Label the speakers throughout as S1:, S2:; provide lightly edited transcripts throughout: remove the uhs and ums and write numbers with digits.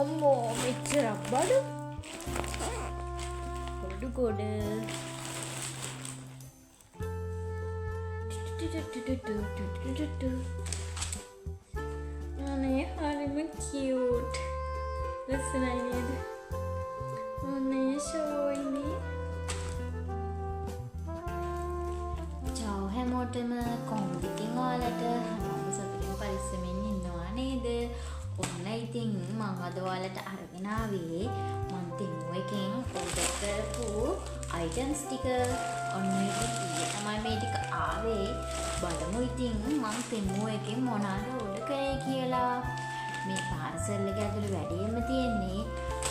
S1: අම්මෝ මෙච්චරක් බඩු ගොඩ අනේ හරිම කියුට් ලස්සනයි නේද අනේ ෂෝයිනි
S2: චව් හැමෝටම කොහොමද ඉතින් ඔයාලට හැමෝම සතුටින් පරිස්සමෙන් ඉන්නවා නේද ඔන්න ඉතින් මම අද ඔයාලට අරගෙන ආවේ මම තිමු එකෙන් ඕඩර් කරපු අයිටම්ස් ටික ඔන්න ඉතින් තමයි මේ ටික ආවේ බලමු ඉතින් මම තිමු එකෙන් මොනවාද ඕඩර් කරේ කියලා මේ පාර්සල් එක ඇතුළේ වැඩියෙන්ම තියෙන්නේ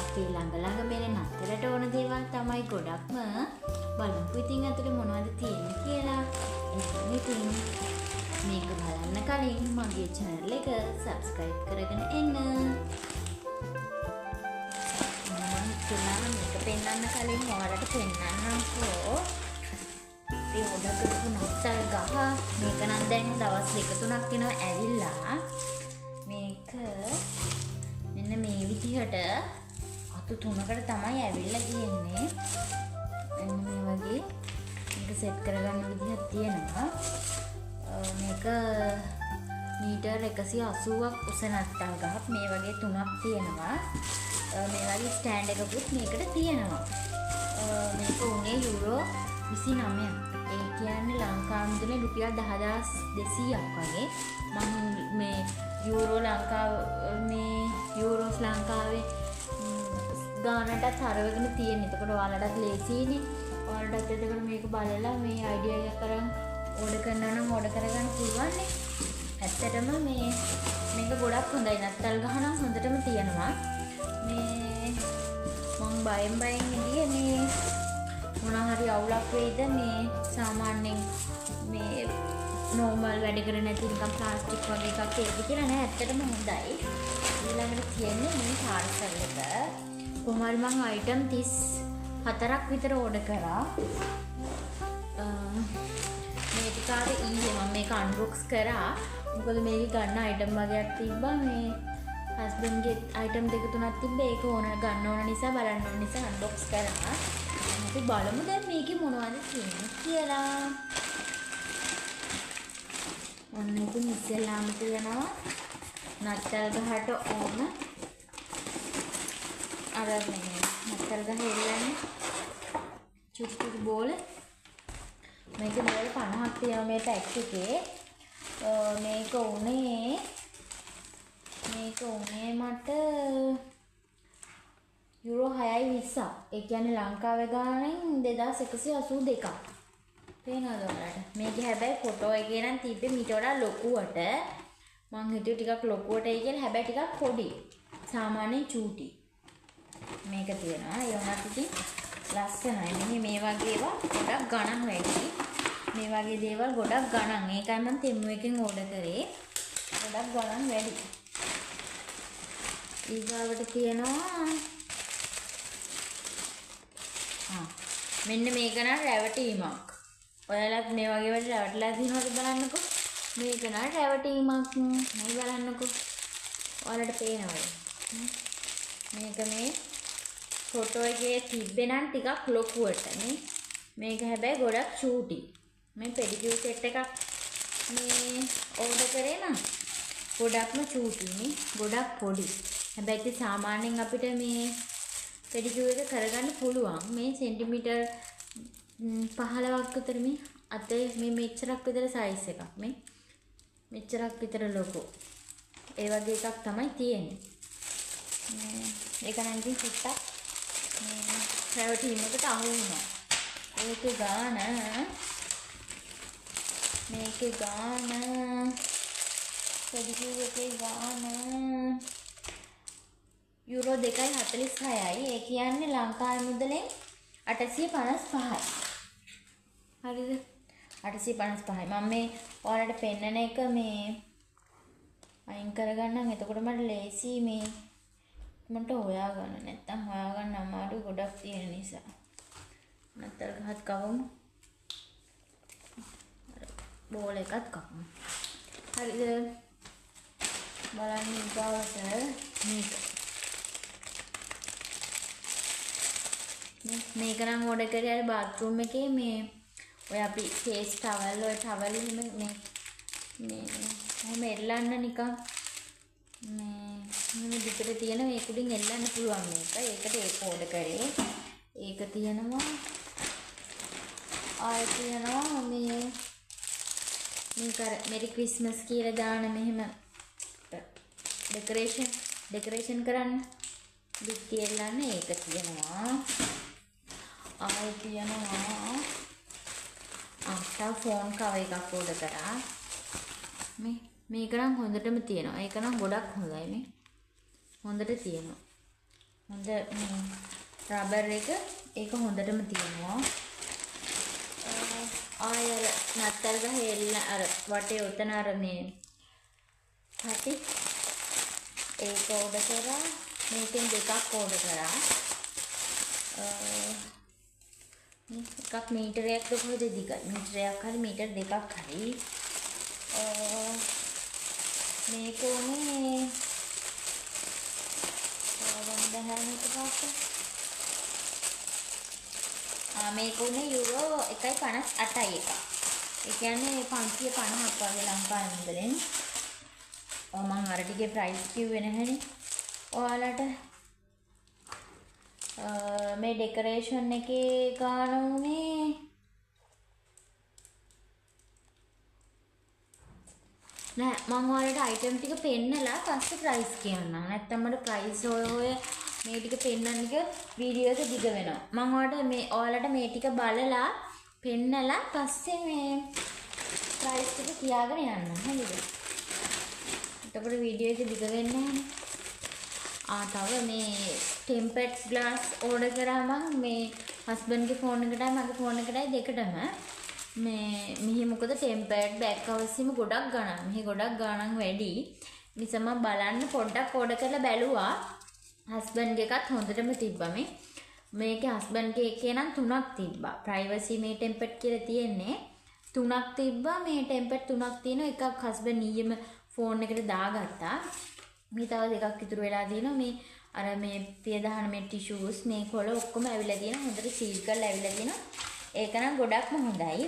S2: අපේ ළඟ මේ නතරට ඕන දේවල් තමයි ගොඩක්ම බලමු ඉතින් ඇතුළේ මොනවද තියෙන්නේ කියලා එහෙනම් ඉතින් මේක බලන්න කලින් මගේ channel එක subscribe කරගෙන එන්න මම මේක පෙන්වන්න කලින් ඔයාලට පෙන්වන්නම්කෝ මේ ඔඩර් කරපු නත්තල් ගහ මේක නම් දැන් දවස් 2-3ක් වෙනවා ඇවිල්ලා මේක මෙන්න මේ විදිහට අතු 3කට තමයි ඇවිල්ලා තියෙන්නේ මෙන්න මේ වගේ මේක සෙට් කරගන්න විදිහක් තියෙනවා මේක මීටර් 180ක් උස නත්තල් ගහක් මේ වගේ 3ක් තියෙනවා මේ වගේ ස්ටෑන්ඩ් එකකුත් මේකට තියෙනවා මේක උනේ යුරෝ 29ක් ඒ කියන්නේ ලංකාව මුදලේ රුපියල් 10200ක් වගේ මම මේ යුරෝ ලංකාව මේ යුරෝස් ලංකාවේ ගානටත් හරවගෙන තියෙන. එතකොට ඔයාලටත් ලේසියිනේ. ඔයාලටත් එතකොට මේක බලලා මේ අයිඩියා එක කරන් ඕඩර් කරනවා නම් ඕඩර් කරගන්න පුළුවන් නේ. ඇත්තටම මේක ගොඩක් හොඳයි. නත්තල් ගහ නම් හොඳටම තියෙනවා. මේ මම බයෙන් ඉඳියේ මේ මොනවා හරි අවුලක් වෙයිද මේ සාමාන්‍යයෙන් මේ නෝමල් වැඩ කරන්නේ නැති නිකන් ප්ලාස්ටික් වගේ එකක් ඒක කියලා නෑ. ඇත්තටම හොඳයි. ඊළඟට තියෙන්නේ මේ පාර්සල් එක. කොහොමද මම අයිටම් 34ක් විතර ඕඩර් කරා. මේ ටිකාට ඊයේ මම මේක අන්බොක්ස් කරා. මොකද මේක ගන්න අයිටම් වගේක් තිබ්බා. මේ හස්බන්ඩ්ගේ අයිටම් 2-3ක් තිබ්බා. ඒක ඕන ගන්න ඕන නිසා බලන්න ඕන නිසා අන්බොක්ස් කරා. අපි බලමු දැන් මේකේ මොනවද තියෙන්නේ කියලා. ඔන්න ඉතින් ඉස්සෙල්ලාම තියෙනවා නත්තල් ගහට ඕන අර මේ නත්තල් ගහ එල්ලන්නේ චුට්ටු බෝල මේක බෝල 50ක් තියෙනවා මේ පැක් එකේ මේක උනේ මට යුරෝ 6.20ක් ඒ කියන්නේ ලංකාවේ ගාණෙන් 2182ක් පේනවද ඔයාලට මේකේ හැබැයි ෆොටෝ එකේ නම් තිබ්බේ මීට වඩා ලොකුවට මං හිතුවේ ටිකක් ලොකුවටයි කියලා හැබැයි ටිකක් පොඩි සාමාන්‍යයෙන් චූටි මේක තියෙනවා ඒ වුණත් ඉතින් ලස්සනයි මෙහි මේ වගේ ඒවා ගොඩක් ගණන් වැඩි මේ වගේ දේවල් ගොඩක් ගණන් ඒකයි මම තෙමු එකෙන් ඕඩර් කරේ ගොඩක් ගණන් වැඩි ඊගාවට තියෙනවා මෙන්න මේක නම් රැවටීමක් ඔයාලත් මේ වගේ වල රැවටලා තියෙනවද බලන්නකෝ මේක නම් රැවටීමක් මේ බලන්නකෝ ඔයාලට පේනවද මේක මේ ෆොටෝ එකේ තිබ්බේ නම් ටිකක් ලොකුවට නේ මේක හැබැයි ගොඩක් චූටි මේ පෙඩිකියුර් සෙට් එකක් මේ ඕඩර් කරේ නම් ගොඩක්ම චූටි නේ ගොඩක් පොඩි හැබැයි ඉතින් සාමාන්‍යයෙන් අපිට මේ පෙඩිකියුර් එක කරගන්න පුළුවන් මේ සෙන්ටිමීටර් 15ක් විතර මේ අතේ මේ මෙච්චරක් විතර සයිස් එකක් මේ මෙච්චරක් විතර ලොකු ඒ වගේ එකක් තමයි තියෙන්නේ ඒක නම් ඉතින් පිටක් රැවටීමකට අහු වුණා මේකේ ගාන පෙඩිකියුර් එකේ ගාන යුරෝ 2.46යි ඒ කියන්නේ ලංකාවේ මුදලෙන් 855යි හරිද 855යි මම මේ ඔයාලට පෙන්නන එක මේ අයින් කරගන්නම් එතකොට මට ලේසි මේ මට හොයාගන්න නැත්තම් හොයාගන්න අමාරු ගොඩක් තියෙන නිසා නතර ගහත් කවමු බෝල එකත් කවමු හරිද බලන්න ඊගාවට මේක මේක නම් ඕඩර් කරේ අර බාත්රූම් එකේ මේ ඔය අපි ෆේස් ටවල් ඔය ටවල් මේ කොහොම එල්ලන්න නිකන් මේ විතර තියෙන මේක උඩින් එල්ලන්න පුළුවන් මේක. ඒකට ඒක ඕඩර් කරේ. ඒක තියෙනවා. ආයෙ තියෙනවා මේ මේක මෙරි ක්‍රිස්මස් කියලා දාන මෙහෙම ඩෙකරේෂන් කරන්න. බිත්ති එල්ලන්න ඒක තියෙනවා. ආයෙ තියෙනවා තව ෆෝන් කවර් එකක් ඕඩර් කරා. මේක නම් හොඳටම තියෙනවා. ඒක නම් ගොඩක් හොඳයි මේ. හොඳට තියෙනවා. හොඳ රබර් එක ඒක හොඳටම තියෙනවා. ආය නත්තල් ගහ එල්ල අර වටේ උතන අර මේ පැටි ඒක ඕඩර් කරා. මේකෙන් දෙකක් ඕඩර් කරා. එකක් මීටරයක් කොහොමද දිග මීටරයක් හරි මීටර දෙකක් හරි මේක උනේ මේක උනේ යුරෝ 1.58යි එක. ඒ කියන්නේ 550ක් වගේ ලංකාවේ මුදලෙන්. මම අර ටිකේ ප්‍රයිස් කිව්වේ නැහැනේ ඔයාලට. මේ ඩෙකරේෂන් එකේ ගාන උනේ නෑ මම ඔයාලට අයිටම් ටික පෙන්නලා පස්සේ ප්‍රයිස් කියන්නම්. නැත්තම් මට ප්‍රයිස් ඔය මේ ටික පෙන්නන්න එක වීඩියෝ එක දිග වෙනවා. මම ඔයාලට මේ ටික බලලා පෙන්නලා පස්සේ මේ ප්‍රයිස් ටික කියාගෙන යන්න. හරිද? එතකොට වීඩියෝ එක දිග වෙන්නේ නැහැ. තව මේ ටෙම්පර්ඩ් ග්ලාස් ඕඩර් කරා මම මේ හස්බන්ඩ්ගේ ෆෝන් එකටයි මගේ ෆෝන් එකටයි දෙකටම මේ මෙහි මොකද ටෙම්පර්ඩ් බෑග් කවර්ස්ම ගොඩක් ගණන්. මෙහි ගොඩක් ගණන් වැඩි. නිසා මම බලන්න පොඩ්ඩක් ඕඩර් කරලා බැලුවා. හස්බන්ඩ්ගේ එකත් හොඳටම තිබ්බා මේ. මේකේ හස්බන්ඩ්ගේ එකේ නම් 3ක් තිබ්බා. ප්‍රයිවසි මේ ටෙම්පර්ඩ් කියලා තියෙන්නේ 3ක් තිබ්බා. මේ ටෙම්පර්ඩ් 3ක් තියෙන එකක් හස්බන්ඩ් ඊයේම ෆෝන් එකට දාගත්තා. මේ තව දෙකක් ඉතුරු වෙලා තියෙනවා. මේ අර මේ පියදහන මේ ටිෂූස් මේ කොළ ඔක්කොම ඇවිල්ලා තියෙනවා. හොඳට සීල් කරලා ඇවිල්ලා තියෙනවා. ඒක නම් ගොඩක්ම හොඳයි.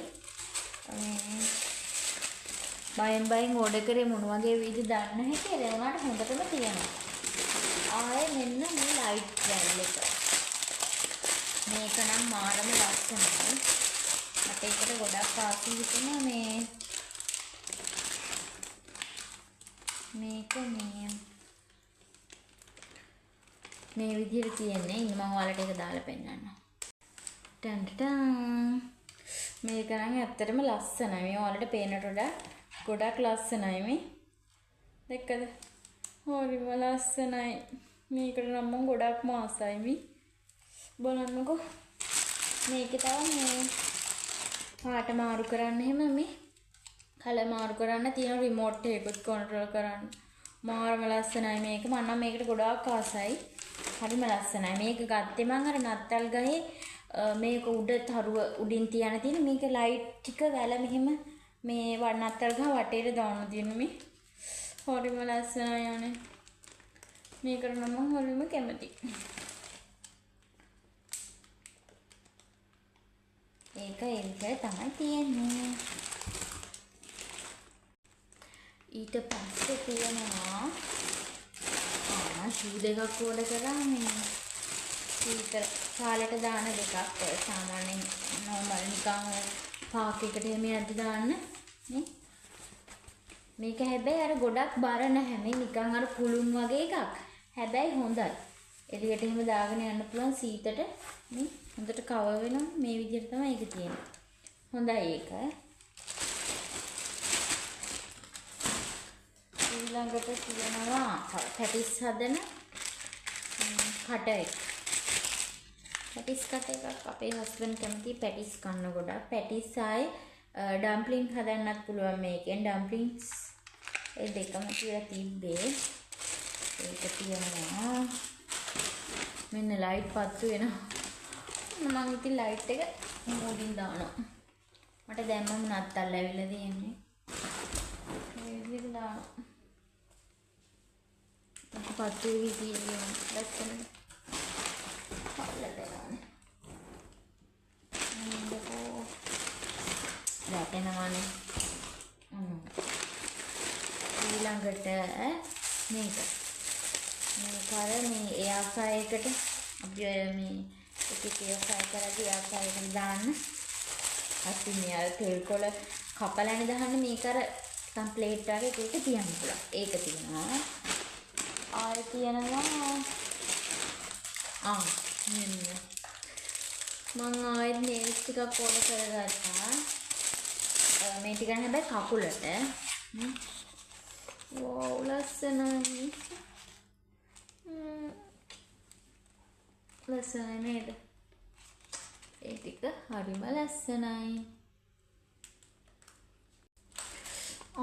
S2: බයෙන් ඕඩර් කරේ මොන වගේ වීද දන්නේ නැහැ කියලා. ඒ වුණාට හොඳටම තියෙනවා. ආයේ මෙන්න මේ ලයිට් බැල් එක. මේක නම් මාරම ලස්සනයි. මට ඒකට ගොඩක් ආසයි හිතුණා මේක මේ විදිහට තියෙන්නේ. ඉන්න මම ඔයාලට ඒක දාලා පෙන්නන්නම්. මේක නම් ඇත්තටම ලස්සනයි. මේ ඔයාලට පේනට වඩා ගොඩක් ලස්සනයි මේ. දැක්කද? හරිම ලස්සනයි. මේකට නම් මම ගොඩක්ම ආසයි මේ. බලන්නකෝ. මේකේ තව මේ පාට මාරු කරන්න එහෙම මේ කලර් මාරු කරන්න තියෙන රිමෝට් එකකුත් කන්ට්‍රෝල් කරන්න. මාරම ලස්සනයි මේක. මම නම් මේකට ගොඩාක් ආසයි. හරිම ලස්සනයි. මේක ගත්තේ මම අර නත්තල් ගහේ මේක උඩ තරුව උඩින් තියන තියෙන මේක ලයිට් ටික වැල මෙහෙම මේ නත්තල් ගහ වටේට දාන්න තියෙන මේ. හරිම ලස්සනයි යන්නේ. මේකට නම් මම හරිම කැමතියි. ඒක ඒ විදිහට තමයි තියෙන්නේ. ඊට පස්සේ තියෙනවා ෂූ දෙකක් ඕඩර් කරා මේ ස්පීකර් කාලෙට දාන දෙකක්. ඔය සාමාන්‍යයෙන් නෝමල් නිකන් පාක් එකට එමෙ අද දාන්න නේ. මේක හැබැයි අර ගොඩක් බර නැහැ. මේ නිකන් අර කුළුම් වගේ එකක්. හැබැයි හොඳයි. එළියට එහෙම දාගෙන යන්න පුළුවන් සීතට නේ. හොඳට කවර් වෙනවා. මේ විදිහට තමයි ඒක තියෙන්නේ. හොඳයි ඒක. ඊළඟට තියෙනවා පැටිස් හදන කට එක. පැටිස් කට එකක් අපේ හස්බන්ඩ් කැමති පැටිස් කන්න ගොඩක්. පැටිස් ආයේ ඩම්ප්ලින් හදන්නත් පුළුවන් මේකෙන්. ඩම්ප්ලින්ස් ඒ දෙකම කියලා තිබ්බේ. ඒක තියෙනවා. මෙන්න ලයිට් පත්තු වෙනවා. මම ඉතින් ලයිට් එක මුලින් දානවා. මට දැම්මම නත්තල් ඇවිල්ලා තියෙන්නේ. මේ විදිහට දානවා. පත්තු විදිහේ දැක්කම හොල්ලට දාන්න. ඊළඟට මේක අර මේ එයා ෆ්‍රයි එකට අපි මේ එක එයා ෆ්‍රයි කරලා එයා ෆ්‍රයි එකට දාන්න. අපි මේ අර තෙල් කොළ කපලානේ දාන්නේ මේක අර තම් ප්ලේට් වගේ එක තියන්න පුළුවන්. ඒක තියෙනවා. ආයෙ තියෙනවා මෙන්න මම ආයෙත් නේල්ස් ටිකක් ඕඩර් කරගත්තා. මේ ටික හැබැයි කකුලට. වෝව් ලස්සනයි. ලස්සනයි නේද? ඒ ටික හරිම ලස්සනයි.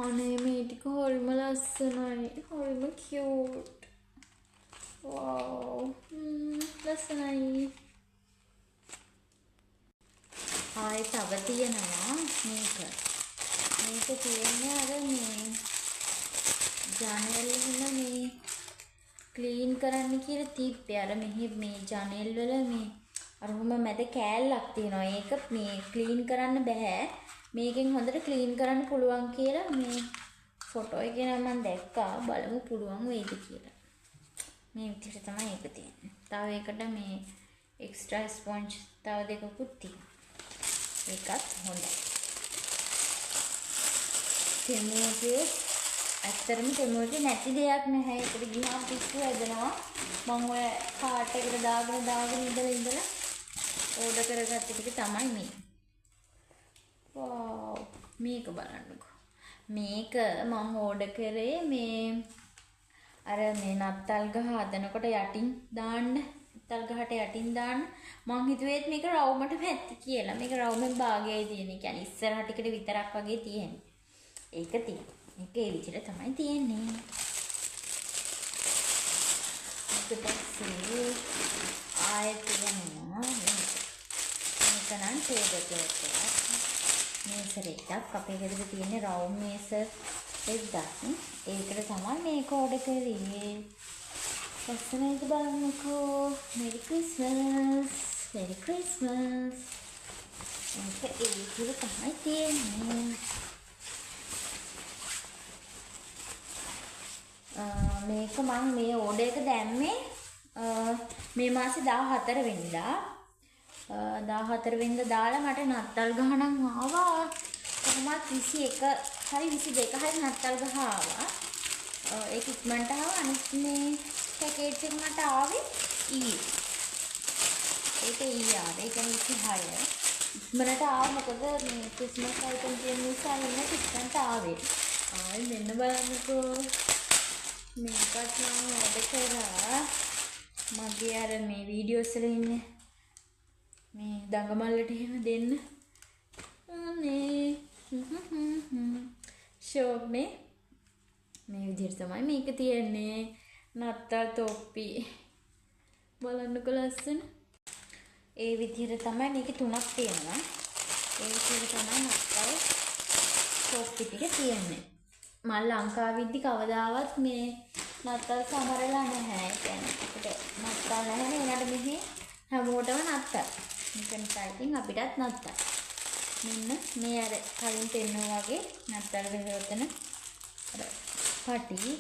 S2: අනේ මේ ටික හරිම ලස්සනයි. හරිම කියුට්. වෝව් ලස්සනයි. ආයෙ තව තියෙනවා මේක. මේක තියෙන්නේ අර මේ ජනෙල් වල මේ ක්ලීන් කරන්න කියලා තිබ්බේ. අර මෙහි මේ ජනෙල් වල මේ අරහුම මැද කෑල්ලක් තියෙනවා. ඒක මේ ක්ලීන් කරන්න බෑ. මේකෙන් හොඳට ක්ලීන් කරන්න පුළුවන් කියලා මේ ෆොටෝ එකේ නම් මම දැක්කා. බලමු පුළුවන් වෙයිද කියලා. මේ විදිහට තමයි ඒක තියෙන්නේ. තව ඒකට මේ එක්ස්ට්‍රා ස්පොන්ජ් තව දෙකකුත් තියෙනවා. ඒකත් හොඳයි. තෙමුගේ ඇත්තරම තෙමුගේ නැති දෙයක් නැහැ. ඒකට ගියාම පිස්සු හැදෙනවා. මම ඔය කාට් එකට දාගෙන ඉඳලා ඕඩර් කරගත්ත ටික තමයි මේ. වව් මේක බලන්නකෝ. මේක මම ඕඩර් කරේ මේ අර මේ නත්තල් ගහ හදනකොට යටින් දාන්න. නත්තල් ගහට යටින් දාන්න. මං හිතුවේත් මේක රවුමට පැත්ති කියලා. මේක රවුමෙන් භාගයයි තියෙන්නේ. කියන්නේ ඉස්සරහ ටිකට විතරක් වගේ තියෙන්නේ. ඒක තියෙනවා. මේක ඒ විදිහට තමයි තියෙන්නේ. ඊට පස්සේ ආයෙත් තියෙනවා මේක නම් ටේබල් එකක්. මේසර එකක් අපේ ගෙදර තියෙන රවුම් මේසර් එකක්. ඒකට තමයි මේක ඕඩර් කරේ. ලස්සනයිද බලන්නකෝ. මෙරි ක්‍රිස්මස්. මෙරි ක්‍රිස්මස්. මේක ඒ විදිහට තමයි තියෙන්නේ. මේක මම මේ ඕඩර් එක දැම්මේ මේ මාසේ 14 වෙනිදා. 14 වෙනිදා දාලා මට නත්තල් ගහ නම් ආවා. කොහොමත් 21 හරි 22 හරි නත්තල් ගහ ආවා. ඒක ඉක්මනට ආවා. අනිත් මේ පැකේජ් එක මට ආවේ ඊයේ. ඒක ඊයේ ආවේ. ඒක 26. ඉක්මනට ආවා. මොකද මේ ක්‍රිස්මස් අයිටම් තියෙන නිසා එන්න ඉක්මනට ආවේ. ආයි මෙන්න බලන්නකෝ. මේකත් මම ඕඩර් කරා. මගේ අර මේ වීඩියෝස් වල ඉන්නේ මේ දඟමල්ලට එහෙම දෙන්න. අනේ ෂෝක් මේ විදිහට තමයි මේක තියෙන්නේ. නත්තල් තොප්පි බලන්නකෝ ලස්සන. ඒ විදිහට තමයි මේක තුනක් තියෙනවා. ඒ විදිහට තමයි නත්තල් තොප්පි ටික තියෙන්නේ. මම ලංකාවෙද්දි කවදාවත් මේ නත්තල් සමරලා නැහැ. කියන්නේ අපිට නත්තල් නැහැ නේ. මෙහි හැමෝටම නත්තල්. මේක නිසා ඉතින් අපිටත් නත්තල්. මෙන්න මේ අර කලින් පෙන්නුවා වගේ නත්තල් වෙලවතන අර පටි.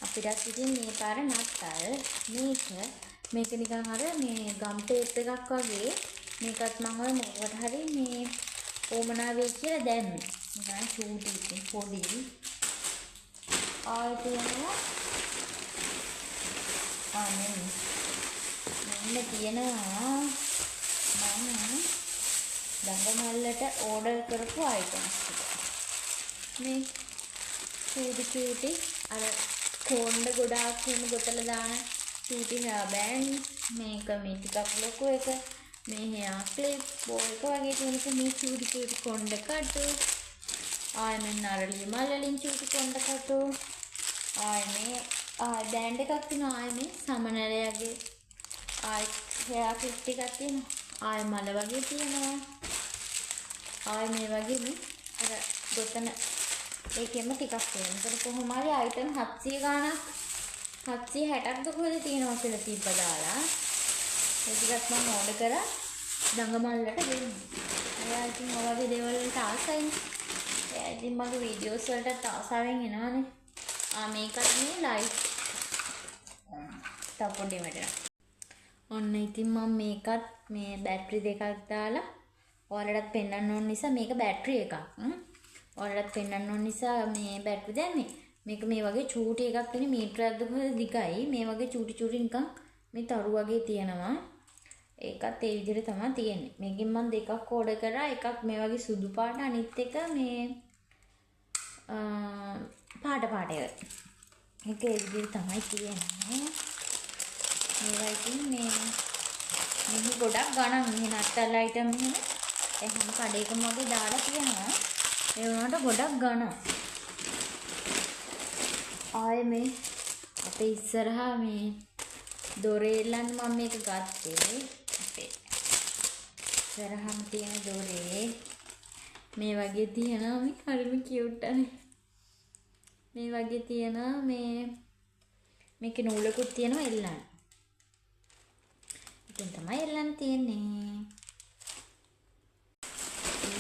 S2: අපිටත් ඉතින් මේ පාර නත්තල්. මේක නිකන් අර මේ ගම් ටේප් එකක් වගේ. මේකත් මම ඔය මොකට හරි මේ ඕමනා වෙයි කියලා දැම්මේ. නිකන් චූටි ඉතින් පොඩි. ආයෙත් යනවා. මෙන්න තියෙනවා මම දඟමල්ලට ඕඩර් කරපු අයිටම්ස් ටික. මේ චූටි අර කොණ්ඩ ගොඩාක් එහෙම ගොතලා දාන චූටි හෙයා බෑන්ඩ්. මේක මේ ටිකක් ලොකු එක. මේ හෙයා ක්ලිප් බෝ එක වගේ තියෙනක මේ චූටි කොණ්ඩ කටු. ආයෙ මෙන්න අරලි මල්ලින් චූටි කොණ්ඩ කටු. ආයෙ මේ බෑන්ඩ් එකක් තියෙනවා. ආයෙ මේ සමනලයගේ ආයෙ හෙයා ක්ලිප් ටිකක් තියෙනවා. ආයෙ මල වගේ තියෙනවා. ආයෙ මේ වගේ මේ අර ගොතන ඒකෙම ටිකක් තියෙනවා. ඒක කොහොම හරි අයිටම් 700 ගාණක් 760ක්ද කොහෙද තියෙනවා කියලා තිබ්බ දාලා. ඒ ටිකත් මම ඕඩර් කරා දඟමල්ලට දෙන්න. එයා ඉතින් ඔය වගේ දේවල් වලට ආසයිනේ. ඉතින් මගේ වීඩියෝස් වලට ආසාවෙන් එනවනේ. මේකත් මේ ලයිට් තපොඩි මෙතන. ඔන්න ඉතින් මම මේකත් මේ බැටරි දෙකක් දාලා ඔයාලටත් පෙන්වන්න ඕන නිසා මේක බැටරි එකක්. ඔයාලටත් පෙන්වන්න ඕන නිසා මේ බැටරි දැම්මේ. මේක මේ වගේ චූටි එකක් තියෙන මීටරයක් දුර දිගයි. මේ වගේ චූටි නිකන් මේ තරු වගේ තියෙනවා. ඒකත් ඒ විදිහට තමයි තියෙන්නේ. මේකෙන් මම දෙකක් ඕඩර් කරා. එකක් මේ වගේ සුදු පාට, අනිත් එක මේ පාට එක. ඒක ඒ විදිහට තමයි තියෙන්නේ. මේවා ඉතින් මේ ගොඩක් ගණන් මේ නත්තල් අයිටම් එහෙම ඒ හැම කඩේකම වගේ දාලා තියෙනවා. ඒ වුණාට ගොඩක් ගණන්. ආයේ මේ අපේ ඉස්සරහා මේ දොරේලන් මම මේක ගත්තේ. අපේ ඉස්සරහාම තියෙන දොරේ මේ වගේ තියෙනවා. මේ හරිම කියුට් අනේ. මේ වගේ තියෙනවා මේකේ නූලකුත් තියෙනවා එල්ලන්න. ඉතින් තමයි එල්ලන්න තියෙන්නේ.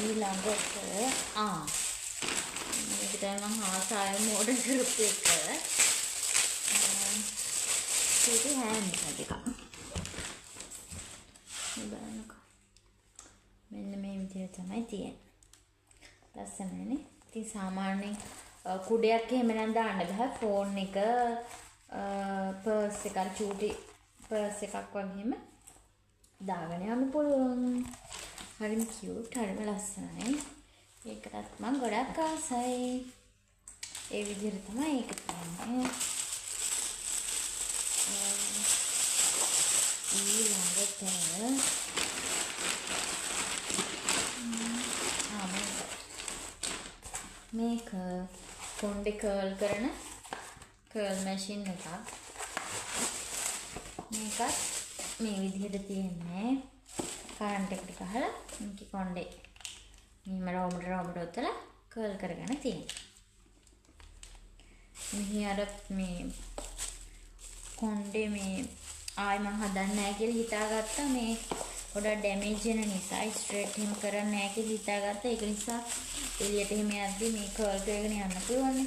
S2: ඊළඟට මේක තමයි මම ආසාවෙන් ඕඩර් කරපු එක. ඒක හෑන්ඩ් එකක්. බලන්නකෝ. මෙන්න මේ විදිහට තමයි තියෙන්නේ. ලස්සනනේ. ඉතින් සාමාන්‍යයෙන් කුඩයක් එහෙම නම් දාන්න බෑ. ෆෝන් එක පර්ස් එක චූටි පර්ස් එකක් වගේම දාගෙන යන්න පුළුවන්. හරිම කියුට්, හරිම ලස්සනයි. ඒකටත් මම ගොඩක් ආසයි. ඒ විදිහට තමයි ඒක තියෙන්නේ. ඊළඟට මේක කොණ්ඩේ කර්ල් කරන කර්ල් මැෂින් එකක්. මේකත් මේ විදිහට තියෙන්නේ. කරන්ට් එකට ගහලා මේක කොණ්ඩේ මෙහෙම රවුමට ඔතලා කර්ල් කරගෙන තියෙනවා. මෙහි අර මේ කොණ්ඩේ මේ ආයි මම හදන්නේ නැහැ කියලා හිතාගත්තා. මේ පොඩක් ඩැමේජ් වෙන නිසා ස්ට්‍රේට් එහෙම කරන්නේ නැහැ කියලා හිතාගත්තා. ඒක නිසා එළියට එහෙම යද්දි මේ කර්ල් කරගෙන යන්න පුළුවන්.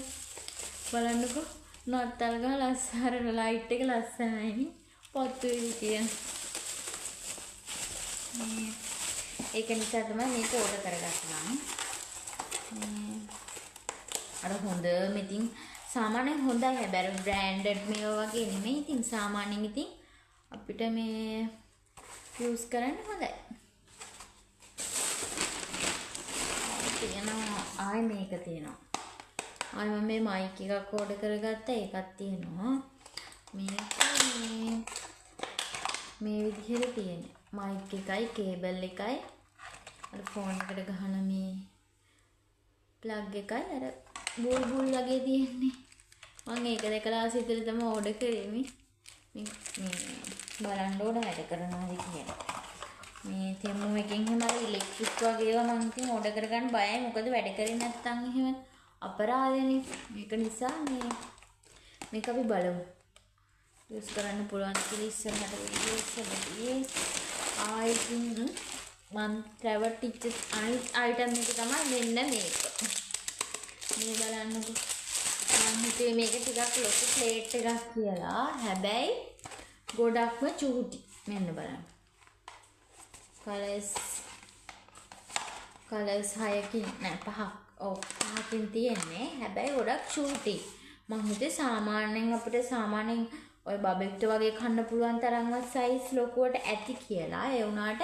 S2: බලන්නකෝ නත්තල් ගහලා අස්සාර ලයිට් එක ලස්සනයි. පොත්තු විදියට. ඒක නිසා තමයි මේක ඕඩර් කරගත්තා. අර හොඳම ඉතින් සාමාන්‍යයෙන් හොඳයි. හැබැයි බ්‍රෑන්ඩඩ් මේවා වගේ නෙමෙයි. ඉතින් සාමාන්‍යයෙන් ඉතින් අපිට මේ යූස් කරන්න හොඳයි. තියෙනවා ආයි මේක තියෙනවා. ආයි මම මේ මයික් එකක් ඕඩර් කරගත්තා. ඒකක් තියෙනවා. මේක මේ විදිහට තියෙන්නේ. මයික් එකයි කේබල් එකයි අර ෆෝන් එකට ගහන මේ ප්ලග් එකයි අර බුල් වගේ තියෙන්නේ. මම ඒක දැකලා සිතේ තමයි ඕඩර් කරේ. මේ බලන්න ඕන වැඩ කරනවාද කියලා. මේ තෙමු එකෙන් එහෙම අර ඉලෙක්ට්‍රික් වගේ ඒවා මම ඉතින් ඕඩර් කරගන්න බයයි. මොකද වැඩ කරේ නැත්නම් එහෙම අපරාධනේ. මේක නිසා මේක අපි බලමු. යූස් කරන්න පුළුවන් කියලා ඉස්සරහට වීඩියෝස් වලදී ආයිතින් මම රැවටිච්ච අනිත් අයිටම් එක තමයි මෙන්න මේක. මේ බලන්නකෝ. මම හිතුවේ මේක ටිකක් ලොකු ප්ලේට් එකක් කියලා. හැබැයි ගොඩක්ම චූටි. මෙන්න බලන්න. කලර්ස් 6කින් නෑ 5ක්. ඔව් 5කින් තියෙන්නේ. හැබැයි ගොඩක් චූටි. මම හිතුවේ සාමාන්‍යයෙන් අපිට සාමාන්‍යයෙන් ඔය බබෙක්ට වගේ කන්න පුළුවන් තරම්වත් සයිස් ලොකුවට ඇති කියලා. ඒ වුණාට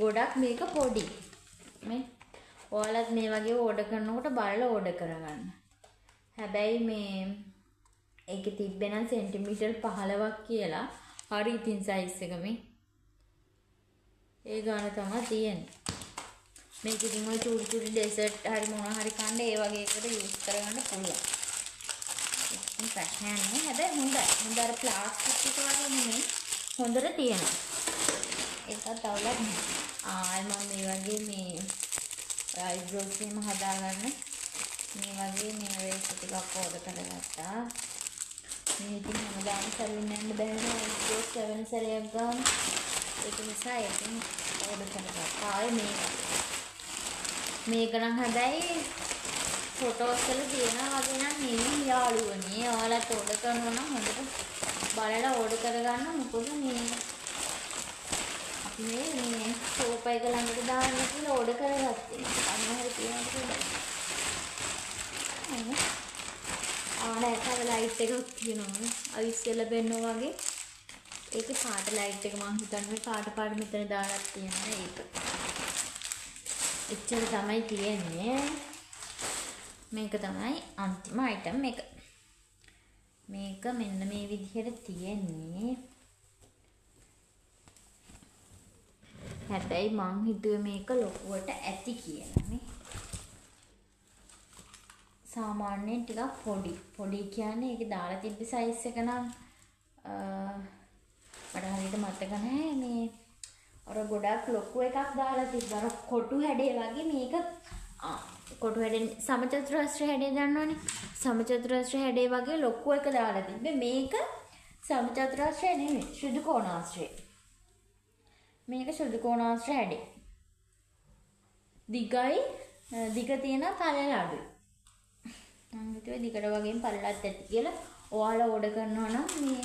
S2: ගොඩක් මේක පොඩි. මේ ඔයාලත් මේ වගේ ඕඩර් කරනකොට බලලා ඕඩර් කරගන්න. හැබැයි මේ ඒකේ තිබ්බේ නම් සෙන්ටිමීටර් 15ක් කියලා. හරි ඉතින් සයිස් එක මේ. ඒ ගාන තමයි තියෙන්නේ. මේක ඉතින් ඔය චූටි ඩෙසර්ට් හරි මොනවා හරි කන්න ඒ වගේ එකට යූස් කරගන්න පුළුවන්. ප්‍රශ්නයක් නෑ. හැබැයි හොඳයි. හොඳ අර ප්ලාස්ටික් එක වගේ නෙමෙයි. හොඳට තියෙනවා. ඒකත් අවුලක් නෑ. මම මේ වගේ මේ අයිබ්‍රෝස් එහෙම හදාගන්න මේ වගේ මේ වේස් ටිකක් ඕඩර් කරගත්තා. මේ ඉතින් හැමදාම සැලුන් යන්න බැහැ නේද? අයිබ්‍රෝස් 7 සැරයක් ගන්න. ඒක නිසා ඒකෙන් ඕඩර් කරගත්තා. මේක නම් හැබැයි ෆොටෝස් වල තියෙනවා වගේ නම් නෙමෙයි යාළුවනේ. ඔයාලත් ඕඩර් කරනවා නම් හොඳට බලලා ඕඩර් කරගන්න. මොකද මේ අපි මේ ෂෝප් එක ළඟට දාන්න කියලා ඕඩර් කරගත්තේ. අන්න හරි තියෙනවා කියලා. ආනෑතව ලයිට් එකක් තියෙනවා. අයිස් වල බෙන්නවා වගේ. ඒකේ පාට ලයිට් එක මම හිතන්නේ පාට මෙතන දාලා තියෙනවා. ඒක. එච්චර තමයි තියෙන්නේ. මේක තමයි අන්තිම අයිටම් එක. මේක මෙන්න මේ විදිහට තියෙන්නේ. හැබැයි මං හිතුවේ මේක ලොකුවට ඇති කියලා නේ. සාමාන්‍යයෙන් ටිකක් පොඩි කියන්නේ ඒක දාලා තිබ්බ සයිස් එක නම් මට හරියට මතක නැහැ. මේ අර ගොඩක් ලොකු එකක් දාලා තිබ්බා. අර කොටු හැඩේ වගේ මේක කොටු හැඩේ සමචතුරස්‍ර හැඩේ දන්නවනේ. සමචතුරස්‍ර හැඩේ වගේ ලොකු එක දාලා තිබ්බේ. මේක සමචතුරස්‍රය නෙමෙයි සුදු කෝණාශ්‍රය. මේක සුදු කෝණාශ්‍ර හැඩේ. දිග තියෙන පළල අඩුයි. මම හිතුවේ දිගට වගේම පළලත් ඇති කියලා. ඔයාලා ඕඩර් කරනවා නම් මේ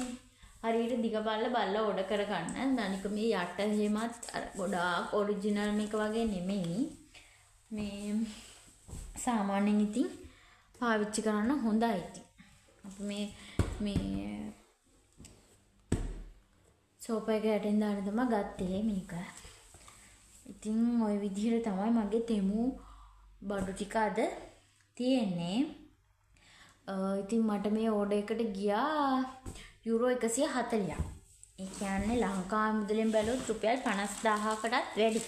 S2: හරියට දිග බලලා ඕඩර් කරගන්න. අනික මේ යට එහෙමත් අර ගොඩාක් ඔරිජිනල් මේක වගේ නෙමෙයි. මේ සාමාන්‍යයෙන් ඉතින් පාවිච්චි කරන්න හොඳයි ඉතින්. අපි මේ සෝපා එක යටින් දාන්න තමයි ගත්තේ මේක. ඉතින් ওই විදිහට තමයි මගේ තෙමු බඩු ටික අද තියෙන්නේ. ඉතින් මට මේ ඕඩර් එකට ගියා යුරෝ 140ක්. ඒ කියන්නේ ලංකාවේ මුදලෙන් බැලුවොත් රුපියල් 50000කටත් වැඩි.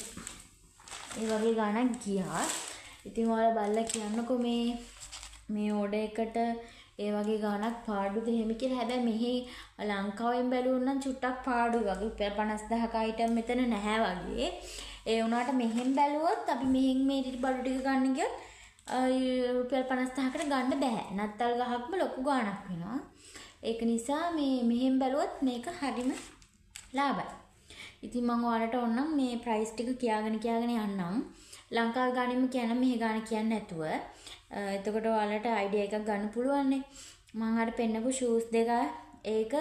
S2: ඒ වගේ ගණන් ගියා. ඉතින් ඔයාලා බලලා කියන්නකෝ මේ ඕඩර් එකට ඒ වගේ ගණක් පාඩුද එහෙම කියලා. හැබැයි මෙහි ලංකාවෙන් බැලුවොත් නම් චුට්ටක් පාඩුයි වගේ. රුපියල් 50000ක අයිටම් මෙතන නැහැ වගේ. ඒ වුණාට මෙහෙන් බැලුවොත් අපි මෙහෙන් මේ බඩු ටික ගන්න ගියොත් රුපියල් 50000කට ගන්න බෑ. නත්තල් ගහක්ම ලොකු ගාණක් වෙනවා. ඒක නිසා මෙහෙන් බැලුවොත් මේක හරිම ලාභයි. ඉතින් මම ඔයාලට ඕනනම් මේ ප්‍රයිස් ටික කියාගෙන යන්නම්. ලංකාවේ ගාණෙම කියන මෙහෙ ගාණ කියන්නේ නැතුව. එතකොට ඔයාලට අයිඩියා එකක් ගන්න පුළුවන් නේ. මම අර පෙන්නපු ෂූස් දෙක ඒක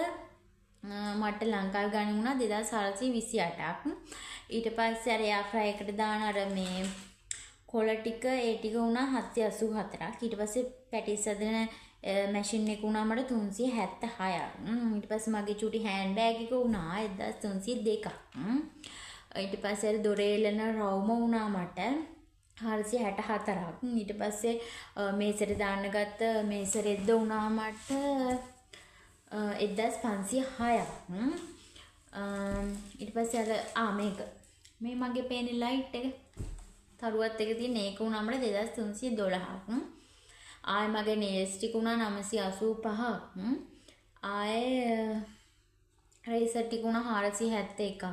S2: මට ලංකාවේ ගාණෙ වුණා 2428ක්. ඊට පස්සේ අර එයා ෆ්‍රයි එකට දාන අර මේ කොළ ටික ඒ ටික වුණා 784ක්. ඊට පස්සේ පැටිස් හදන මැෂින් එක වුණා මට 376ක්. ඊට පස්සේ මගේ චූටි හෑන්ඩ් බෑග් එක වුණා 1302ක්. ඊට පස්සේ අර දොරේලන රවුම වුණා මට 464ක්. ඊට පස්සේ මේසෙට දාන්න ගත්ත මේස රෙද්ද වුණා මට 1506ක්. ඊට පස්සේ අර මේ මගේ පේන ලයිට් එක තරුවත් එක තියෙන ඒක වුණා මට 2312ක්. ආයේ මගේ නේල්ස් ටික වුණා 985ක්. ආයේ රේසර් ටික වුණා 471ක්.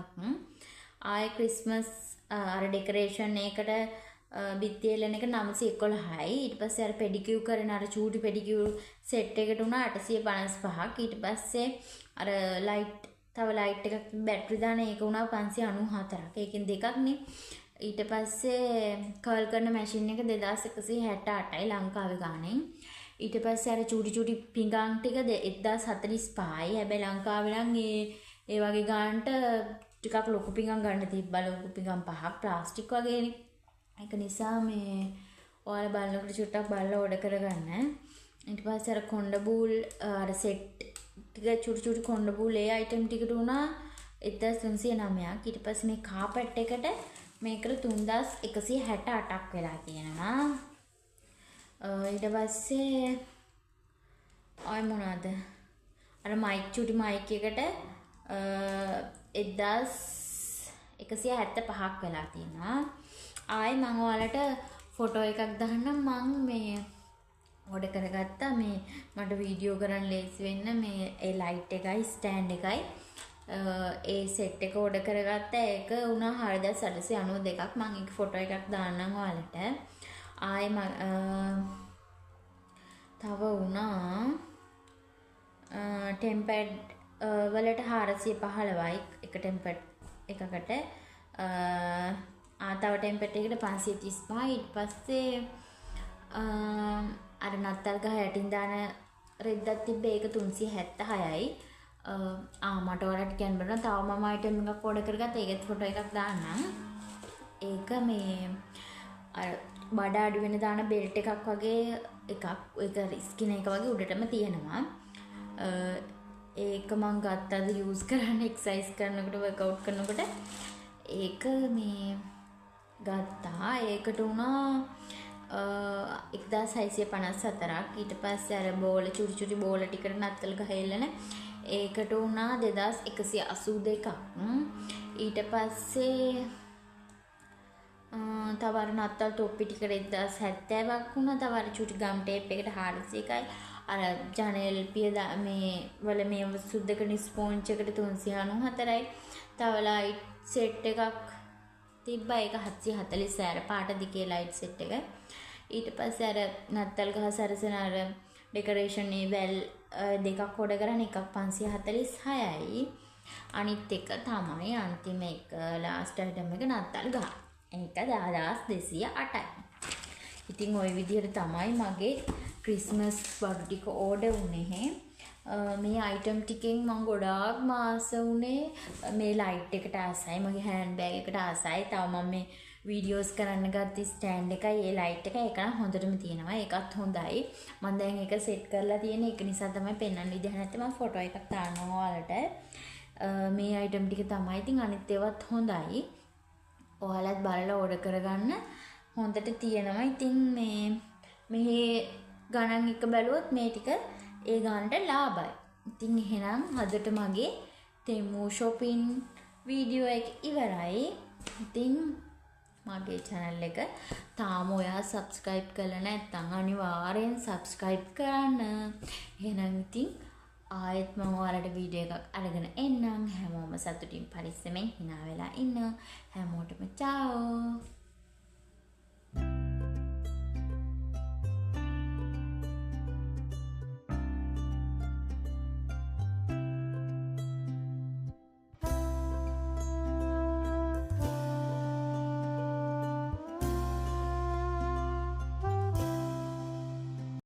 S2: ආයේ ක්‍රිස්මස් අර ඩෙකරේෂන් එකට බිත්ති එලන එක 911යි. ඊට පස්සේ අර පෙඩිකියුර් කරන අර චූටි පෙඩිකියුර් සෙට් එකට උනා 855ක්. ඊට පස්සේ අර තව ලයිට් එකක් බැටරි දාන ඒක උනා 594ක්. ඒකෙන් දෙකක් නේ. ඊට පස්සේ කර්ල් කරන මැෂින් එක 2168යි ලංකාවේ ගාණෙන්. ඊට පස්සේ අර චූටි පිඟාන් ටික 1045යි. හැබැයි ලංකාවේ නම් ඒ වගේ ගානට ටිකක් ලොකු පිඟාන් ගන්න තිබ්බා. ලොකු පිඟාන් 5ක් ප්ලාස්ටික් වගේනේ. ඒක නිසා මේ ඔයාලා බලනකොට චුට්ටක් බලලා ඕඩර් කරගන්න. ඊට පස්සේ අර කොණ්ඩබූල් අර සෙට් ටික චුටි කොණ්ඩබූල් ඒ අයිටම් ටිකට උනා 1309ක්. ඊට පස්සේ මේ කාපට් එකට මේකට 3168ක් වෙලා තියෙනවා. ඊට පස්සේ ආයි මොනවාද? අර චුටි මයික් එකට 1175ක් වෙලා තියෙනවා. ආයි මම ඔයාලට ෆොටෝ එකක් දාන්නම්. මම මේ ඕඩර් කරගත්තා මේ මට වීඩියෝ කරන්න ලේසි වෙන්න මේ ඒ ලයිට් එකයි ස්ටෑන්ඩ් එකයි ඒ සෙට් එක ඕඩර් කරගත්තා. ඒක වුණා 4892ක්. මම ඒක ෆොටෝ එකක් දාන්නම් ඔයාලට. ආයි තව වුණා ටෙම්පඩ් වලට 415යි එක ටෙම්පඩ් එකකට. තව ටෙම්පඩ් එකකට 535යි. ඊට පස්සේ අර නත්තල් ගහ යටින් දාන රෙද්දක් තිබ්බේ ඒක 376යි. මට ඔයාලට කියන්න බෑ තව මම අයිටම් එකක් ඕඩර් කරගත්තා. ඒකෙත් ෆොටෝ එකක් දාන්නම්. ඒක මේ අර බඩ අඩු වෙන දාන බෙල්ට් එකක් වගේ එකක්. ඒක ස්කින් එක වගේ උඩටම තියෙනවා. ඒක මං ගත්තද යූස් කරන්න එක්සයිස් කරනකොට වර්කවුට් කරනකොට. ඒක මේ ගත්තා. ඒකට වුණා 1654ක්. ඊට පස්සේ අර බෝල චුටි බෝල ටිකට නත්තල් ගහ එල්ලන ඒකට වුණා 2182ක්. ඊට පස්සේ තව අර නත්තල් තොප්පි ටිකට 1070ක් වුණා. තව අර චුටි ගම් ටේප් එකට 400යි. අර ජනෙල් පිය මේ වල මේ සුද්දක ස්පොන්ජ් එකට 394යි. තව ලයිට් සෙට් එකක් තිබ්බා. ඒක 740 අර පාට දිගේ ලයිට් සෙට් එක. ඊට පස්සේ අර නත්තල් ගහ සරසන අර ඩෙකරේෂන් වැල් දෙකක් ඕඩර් කරන් එකක් 546යි. අනිත් එක තමයි අන්තිම එක ලාස්ට් අයිටම් එක නත්තල් ගහ. ඒක 10208යි. ඉතින් ওই විදිහට තමයි මගේ ක්‍රිස්මස් බඩු ටික ඕඩර් වුණේ. මේ අයිටම් ටිකෙන් මම ගොඩාක් මාස වුණේ මේ ලයිට් එකට ආසයි, මගේ හෑන්ඩ් බෑග් එකට ආසයි. තව මම මේ වීඩියෝස් කරන්න ගත්ත ස්ටෑන්ඩ් එකයි ඒ ලයිට් එකයි ඒක නම් හොඳටම තියෙනවා. ඒකත් හොඳයි. මම දැන් ඒක සෙට් කරලා තියෙන එක නිසා තමයි පෙන්වන්න විදිහ නැත්නම් මම ෆොටෝ එකක් දානවා ඔයාලට. මේ අයිටම් ටික තමයි. ඉතින් අනිත් ඒවාත් හොඳයි. ඔයාලත් බලලා ඕඩර් කරගන්න. හොඳට තියෙනවා. ඉතින් මෙහි ගණන් එක බැලුවොත් මේ ටික ඒ ගානට ලාභයි. ඉතින් එහෙනම් අදට මගේ තෙමු shopping වීඩියෝ එක ඉවරයි. ඉතින් මගේ channel එක තාම ඔයා subscribe කරලා නැත්නම් අනිවාර්යෙන් subscribe කරන්න. එහෙනම් ඉතින් ආයෙත් මම ඔයාලට වීඩියෝ එකක් අරගෙන එන්නම්. හැමෝම සතුටින් පරිස්සමෙන් hina වෙලා ඉන්න. හැමෝටම ciao.